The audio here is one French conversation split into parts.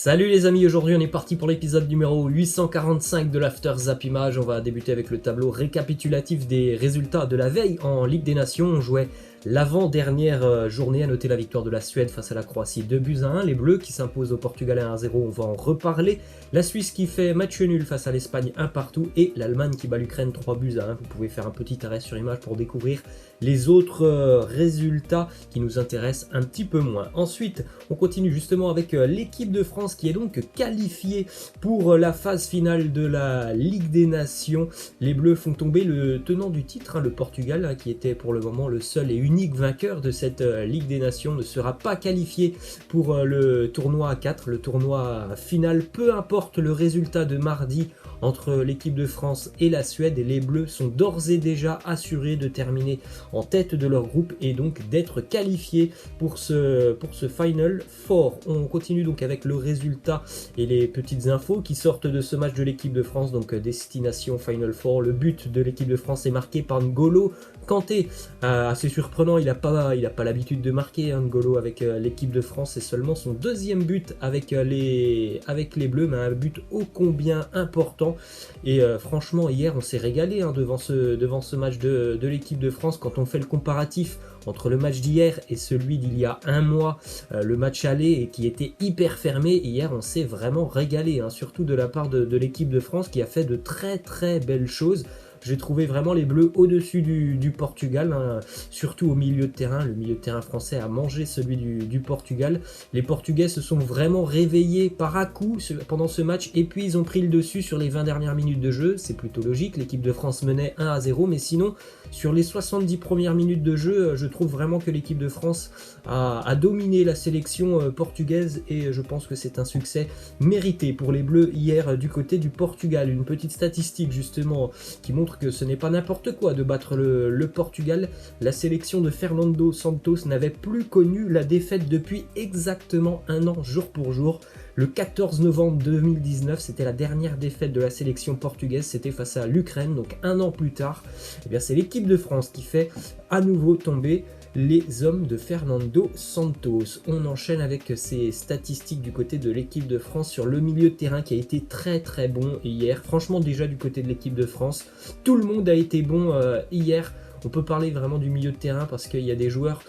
Salut les amis, aujourd'hui on est parti pour l'épisode numéro 845 de l'After Zap Image. On va débuter avec le tableau récapitulatif des résultats de la veille en Ligue des Nations. On jouait l'avant-dernière journée, à noter la victoire de la Suède face à la Croatie 2-1. Les Bleus qui s'imposent au Portugal 1-0, on va en reparler. La Suisse qui fait match nul face à l'Espagne 1-1 et l'Allemagne qui bat l'Ukraine 3-1. Vous pouvez faire un petit arrêt sur image pour découvrir les autres résultats qui nous intéressent un petit peu moins. Ensuite, on continue justement avec l'équipe de France qui est donc qualifiée pour la phase finale de la Ligue des Nations. Les Bleus font tomber le tenant du titre, le Portugal, qui était pour le moment le seul et unique vainqueur de cette Ligue des Nations, ne sera pas qualifié pour le tournoi à 4, le tournoi final, peu importe le résultat de mardi entre l'équipe de France et la Suède. Et les Bleus sont d'ores et déjà assurés de terminer en tête de leur groupe et donc d'être qualifiés pour ce Final Four. On continue donc avec le résultat et les petites infos qui sortent de ce match de l'équipe de France, donc destination Final Four. Le but de l'équipe de France est marqué par N'Golo Kanté, assez surprenant, il n'a pas l'habitude de marquer, N'Golo avec l'équipe de France, c'est seulement son deuxième but avec les Bleus, mais un but ô combien important. Et franchement hier on s'est régalé devant ce match de l'équipe de France. Quand on fait le comparatif entre le match d'hier et celui d'il y a un mois, le match aller, et qui était hyper fermé, hier on s'est vraiment régalé, surtout de la part de l'équipe de France qui a fait de très très belles choses. J'ai trouvé vraiment les Bleus au-dessus du Portugal, surtout au milieu de terrain. Le milieu de terrain français a mangé celui du Portugal. Les Portugais se sont vraiment réveillés par à-coups pendant ce match et puis ils ont pris le dessus sur les 20 dernières minutes de jeu. C'est plutôt logique, l'équipe de France menait 1-0, mais sinon sur les 70 premières minutes de jeu, je trouve vraiment que l'équipe de France a dominé la sélection portugaise et je pense que c'est un succès mérité pour les Bleus hier du côté du Portugal. Une petite statistique justement qui montre que ce n'est pas n'importe quoi de battre le Portugal. La sélection de Fernando Santos n'avait plus connu la défaite depuis exactement un an, jour pour jour. Le 14 novembre 2019, c'était la dernière défaite de la sélection portugaise, c'était face à l'Ukraine, donc un an plus tard. Et bien c'est l'équipe de France qui fait à nouveau tomber les hommes de Fernando Santos. On enchaîne avec ces statistiques du côté de l'équipe de France sur le milieu de terrain qui a été très très bon hier. Franchement déjà du côté de l'équipe de France, tout le monde a été bon hier. On peut parler vraiment du milieu de terrain parce qu'il y a des joueurs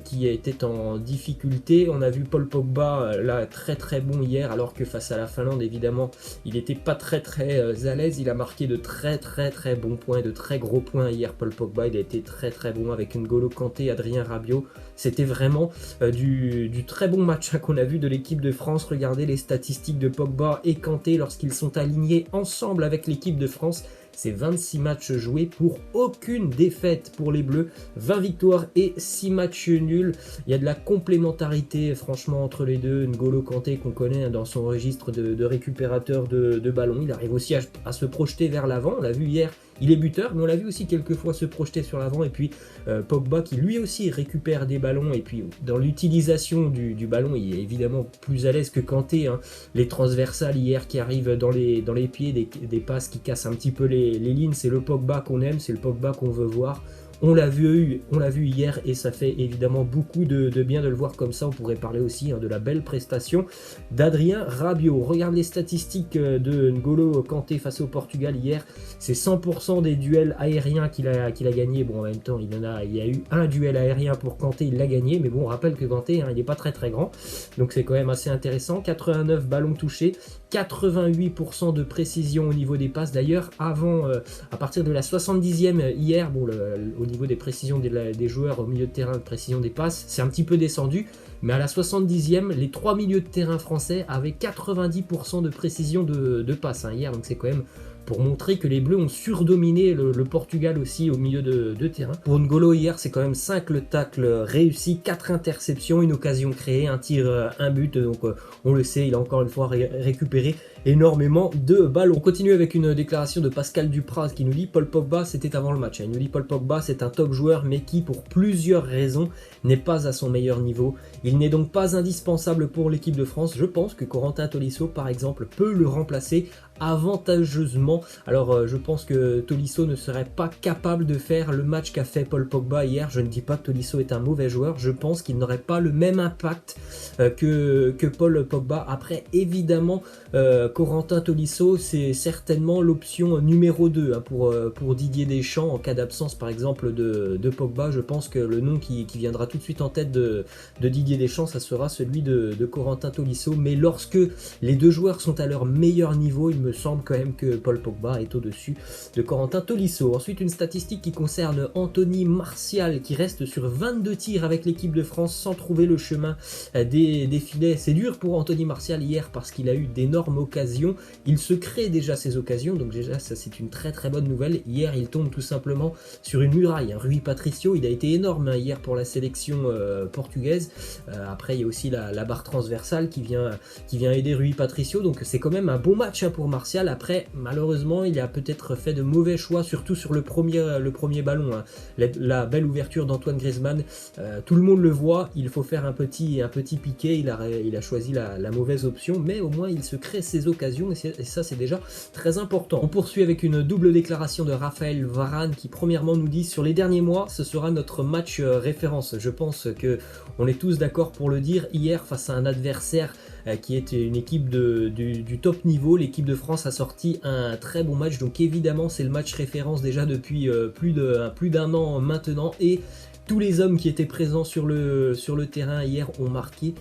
qui étaient en difficulté. On a vu Paul Pogba là très très bon hier, alors que face à la Finlande évidemment il n'était pas très très à l'aise. Il a marqué de très très très bons points, de très gros points hier. Paul Pogba, il a été très très bon avec N'Golo Kanté, Adrien Rabiot. C'était vraiment du très bon match qu'on a vu de l'équipe de France. Regardez les statistiques de Pogba et Kanté lorsqu'ils sont alignés ensemble avec l'équipe de France. C'est 26 matchs joués pour aucune défaite pour les Bleus, 20 victoires et 6 matchs nuls. Il y a de la complémentarité franchement entre les deux. N'Golo Kanté qu'on connaît dans son registre de récupérateur de ballon, il arrive aussi à se projeter vers l'avant. On l'a vu hier, il est buteur, mais on l'a vu aussi quelquefois se projeter sur l'avant. Et puis Pogba qui lui aussi récupère des ballons. Et puis dans l'utilisation du ballon, il est évidemment plus à l'aise que Kanté. Les transversales hier qui arrivent dans les pieds, des passes qui cassent un petit peu les lignes. C'est le Pogba qu'on aime, c'est le Pogba qu'on veut voir. On l'a vu hier et ça fait évidemment beaucoup de bien de le voir comme ça. On pourrait parler aussi de la belle prestation d'Adrien Rabiot. Regarde les statistiques de N'Golo Kanté face au Portugal hier. C'est 100% des duels aériens qu'il a gagné. Bon, en même temps, il y a eu un duel aérien pour Kanté, il l'a gagné. Mais bon, on rappelle que Kanté, il n'est pas très très grand. Donc c'est quand même assez intéressant. 89 ballons touchés, 88% de précision au niveau des passes. D'ailleurs, à partir de la 70e hier, bon, au niveau des précisions des joueurs au milieu de terrain, de précision des passes, c'est un petit peu descendu, mais à la 70e, les trois milieux de terrain français avaient 90% de précision de passes hier, donc c'est quand même pour montrer que les Bleus ont surdominé le Portugal aussi au milieu de terrain. Pour N'Golo hier, c'est quand même 5 tacles réussis, 4 interceptions, une occasion créée, un tir, un but, donc on le sait, il a encore une fois récupéré énormément de ballons. On continue avec une déclaration de Pascal Dupraz qui nous dit Paul Pogba, c'était avant le match. Il nous dit Paul Pogba, c'est un top joueur, mais qui pour plusieurs raisons n'est pas à son meilleur niveau. Il n'est donc pas indispensable pour l'équipe de France. Je pense que Corentin Tolisso, par exemple, peut le remplacer avantageusement important. Alors je pense que Tolisso ne serait pas capable de faire le match qu'a fait Paul Pogba hier. Je ne dis pas que Tolisso est un mauvais joueur, je pense qu'il n'aurait pas le même impact que Paul Pogba. Après évidemment Corentin Tolisso c'est certainement l'option numéro 2 hein, pour Didier Deschamps en cas d'absence par exemple de Pogba. Je pense que le nom qui viendra tout de suite en tête de Didier Deschamps, ça sera celui de Corentin Tolisso. Mais lorsque les deux joueurs sont à leur meilleur niveau, il me semble quand même que Paul Pogba est au-dessus de Corentin Tolisso. Ensuite, une statistique qui concerne Anthony Martial qui reste sur 22 tirs avec l'équipe de France sans trouver le chemin des filets. C'est dur pour Anthony Martial hier parce qu'il a eu d'énormes occasions. Il se crée déjà ces occasions, donc déjà ça c'est une très très bonne nouvelle. Hier, il tombe tout simplement sur une muraille. Rui Patricio, il a été énorme hein, hier pour la sélection portugaise. Après, il y a aussi la barre transversale qui vient aider Rui Patricio. Donc c'est quand même un bon match hein, pour Martial. Après, malheureusement, il a peut-être fait de mauvais choix, surtout sur le premier ballon. Hein. La belle ouverture d'Antoine Griezmann, tout le monde le voit. Il faut faire un petit piqué. Il a choisi la mauvaise option, mais au moins il se crée ses occasions et ça c'est déjà très important. On poursuit avec une double déclaration de Raphaël Varane qui premièrement nous dit: sur les derniers mois, ce sera notre match référence. Je pense que on est tous d'accord pour le dire. Hier, face à un adversaire qui était une équipe du top niveau, l'équipe de France a sorti un très bon match. Donc évidemment, c'est le match référence déjà depuis plus d'un an maintenant. Et tous les hommes qui étaient présents sur le terrain hier ont marqué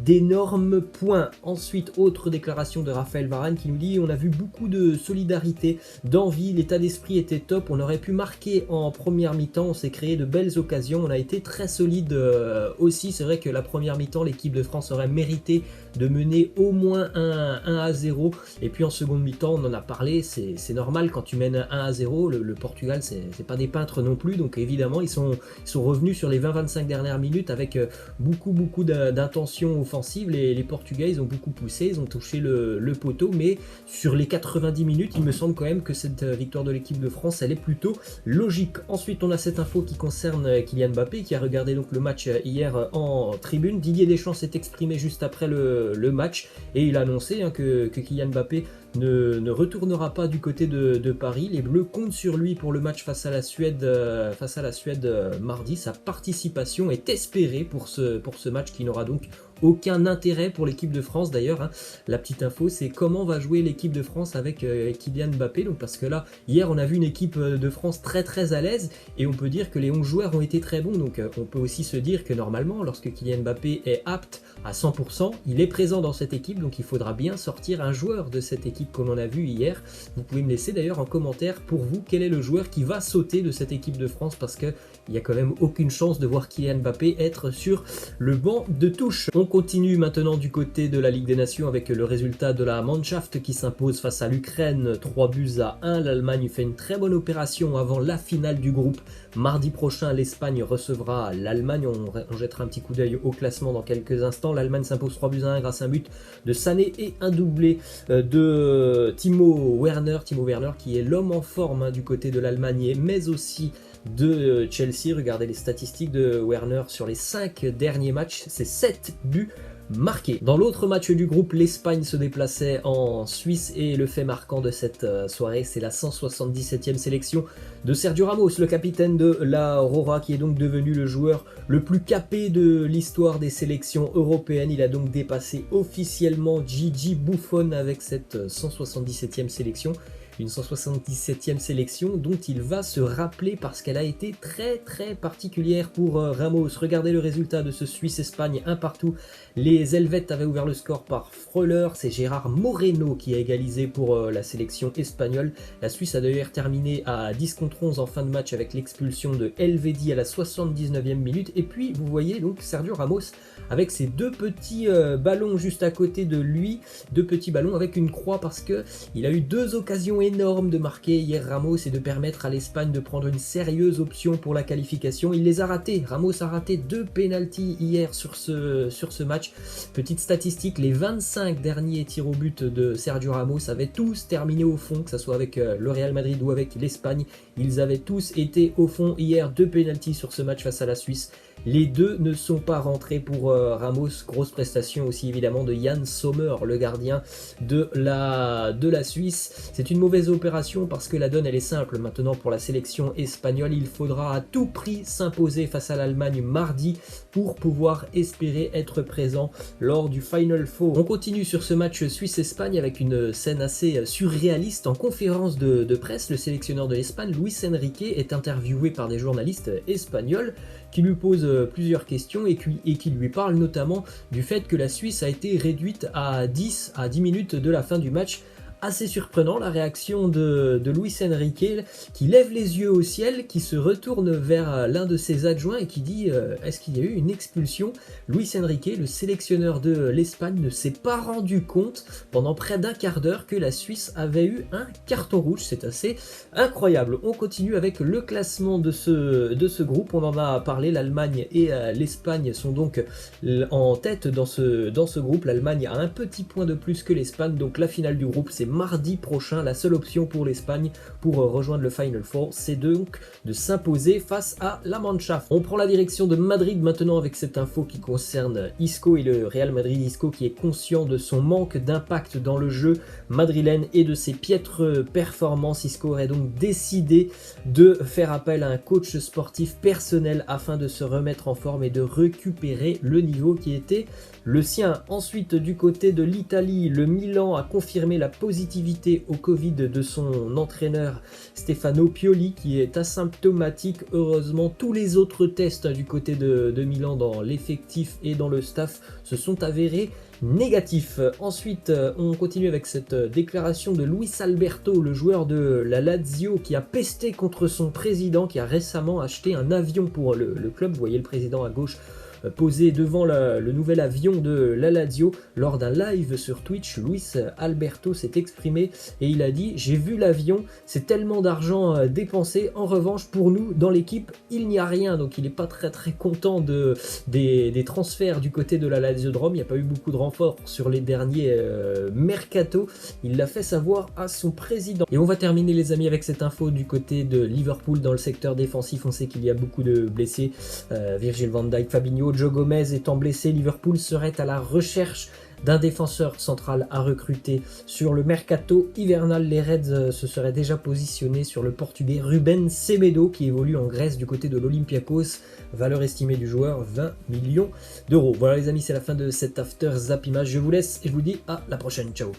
d'énormes points. Ensuite, autre déclaration de Raphaël Varane qui nous dit: on a vu beaucoup de solidarité, d'envie, l'état d'esprit était top, on aurait pu marquer en première mi-temps, on s'est créé de belles occasions, on a été très solide aussi. C'est vrai que la première mi-temps, l'équipe de France aurait mérité de mener au moins 1-0, et puis en seconde mi-temps, on en a parlé, c'est normal quand tu mènes 1-0, le Portugal c'est pas des peintres non plus, donc évidemment ils sont revenus sur les 20-25 dernières minutes avec beaucoup d'intention offensive. Les Portugais ils ont beaucoup poussé, ils ont touché le poteau, mais sur les 90 minutes il me semble quand même que cette victoire de l'équipe de France elle est plutôt logique. Ensuite on a cette info qui concerne Kylian Mbappé qui a regardé donc le match hier en tribune. Didier Deschamps s'est exprimé juste après le match et il a annoncé hein, que Kylian Mbappé ne retournera pas du côté de Paris. Les Bleus comptent sur lui pour le match face à la Suède mardi. Sa participation est espérée pour ce match qui n'aura donc aucun intérêt pour l'équipe de France d'ailleurs. Hein. La petite info, c'est comment va jouer l'équipe de France avec Kylian Mbappé. Donc parce que là, hier, on a vu une équipe de France très très à l'aise et on peut dire que les 11 joueurs ont été très bons. Donc on peut aussi se dire que normalement, lorsque Kylian Mbappé est apte à 100%, il est présent dans cette équipe. Donc il faudra bien sortir un joueur de cette équipe comme on a vu hier. Vous pouvez me laisser d'ailleurs en commentaire pour vous quel est le joueur qui va sauter de cette équipe de France parce qu'il n'y a quand même aucune chance de voir Kylian Mbappé être sur le banc de touche. On continue maintenant du côté de la Ligue des Nations avec le résultat de la Mannschaft qui s'impose face à l'Ukraine 3-1. L'Allemagne fait une très bonne opération avant la finale du groupe. Mardi prochain, l'Espagne recevra l'Allemagne. On jettera un petit coup d'œil au classement dans quelques instants. L'Allemagne s'impose 3-1 grâce à un but de Sané et un doublé de Timo Werner. Timo Werner qui est l'homme en forme hein, du côté de l'Allemagne, mais aussi de Chelsea. Regardez les statistiques de Werner sur les 5 derniers matchs, c'est 7 buts marqués. Dans l'autre match du groupe, l'Espagne se déplaçait en Suisse et le fait marquant de cette soirée, c'est la 177e sélection de Sergio Ramos, le capitaine de la Aurora, qui est donc devenu le joueur le plus capé de l'histoire des sélections européennes. Il a donc dépassé officiellement Gigi Buffon avec cette 177e sélection. Une 177e sélection dont il va se rappeler parce qu'elle a été très très particulière pour Ramos. Regardez le résultat de ce Suisse-Espagne 1-1. Les Helvètes avaient ouvert le score par Freuler, c'est Gérard Moreno qui a égalisé pour la sélection espagnole. La Suisse a d'ailleurs terminé à 10-11 en fin de match avec l'expulsion de Elvedi à la 79e minute. Et puis vous voyez donc Sergio Ramos avec ses deux petits ballons juste à côté de lui, deux petits ballons avec une croix parce que il a eu deux occasions énorme de marquer hier Ramos et de permettre à l'Espagne de prendre une sérieuse option pour la qualification. Il les a ratés. Ramos a raté 2 pénaltys hier sur ce match. Petite statistique, les 25 derniers tirs au but de Sergio Ramos avaient tous terminé au fond, que ce soit avec le Real Madrid ou avec l'Espagne. Ils avaient tous été au fond hier. 2 pénaltys sur ce match face à la Suisse. Les deux ne sont pas rentrés pour Ramos. Grosse prestation aussi évidemment de Yann Sommer, le gardien de la Suisse. C'est une mauvaise opération parce que la donne elle est simple maintenant pour la sélection espagnole. Il faudra à tout prix s'imposer face à l'Allemagne mardi pour pouvoir espérer être présent lors du Final Four. On continue sur ce match Suisse-Espagne avec une scène assez surréaliste. En conférence de presse, le sélectionneur de l'Espagne, Luis Enrique, est interviewé par des journalistes espagnols qui lui posent plusieurs questions et qui lui parlent notamment du fait que la Suisse a été réduite à 10 minutes de la fin du match. Assez surprenant la réaction de Luis Enrique qui lève les yeux au ciel, qui se retourne vers l'un de ses adjoints et qui dit est-ce qu'il y a eu une expulsion? Luis Enrique, le sélectionneur de l'Espagne, ne s'est pas rendu compte pendant près d'un quart d'heure que la Suisse avait eu un carton rouge. C'est assez incroyable. On continue avec le classement de ce groupe. On en a parlé, l'Allemagne et l'Espagne sont donc en tête dans ce groupe. L'Allemagne a un petit point de plus que l'Espagne, donc la finale du groupe c'est mardi prochain. La seule option pour l'Espagne pour rejoindre le Final Four, c'est donc de s'imposer face à la Mannschaft. On prend la direction de Madrid maintenant avec cette info qui concerne Isco et le Real Madrid. Isco qui est conscient de son manque d'impact dans le jeu madrilène et de ses piètres performances. Isco aurait donc décidé de faire appel à un coach sportif personnel afin de se remettre en forme et de récupérer le niveau qui était le sien. Ensuite, du côté de l'Italie, le Milan a confirmé la positivité au Covid de son entraîneur Stefano Pioli qui est asymptomatique. Heureusement, tous les autres tests du côté de Milan dans l'effectif et dans le staff se sont avérés négatifs. Ensuite, on continue avec cette déclaration de Luis Alberto, le joueur de la Lazio qui a pesté contre son président qui a récemment acheté un avion pour le club. Vous voyez le président à gauche posé devant le nouvel avion de la Lazio. Lors d'un live sur Twitch, Luis Alberto s'est exprimé et il a dit « J'ai vu l'avion, c'est tellement d'argent dépensé, en revanche pour nous dans l'équipe il n'y a rien ». Donc il n'est pas très content des transferts du côté de la Lazio de Rome. Il n'y a pas eu beaucoup de renforts sur les derniers mercato. Il l'a fait savoir à son président. Et on va terminer les amis avec cette info du côté de Liverpool dans le secteur défensif. On sait qu'il y a beaucoup de blessés. Virgil van Dijk, Fabinho, Joe Gomez étant blessé, Liverpool serait à la recherche d'un défenseur central à recruter sur le mercato hivernal. Les Reds se seraient déjà positionnés sur le portugais Ruben Semedo qui évolue en Grèce du côté de l'Olympiakos. Valeur estimée du joueur 20 millions d'euros. Voilà les amis, c'est la fin de cet After Zap Image. Je vous laisse et je vous dis à la prochaine. Ciao.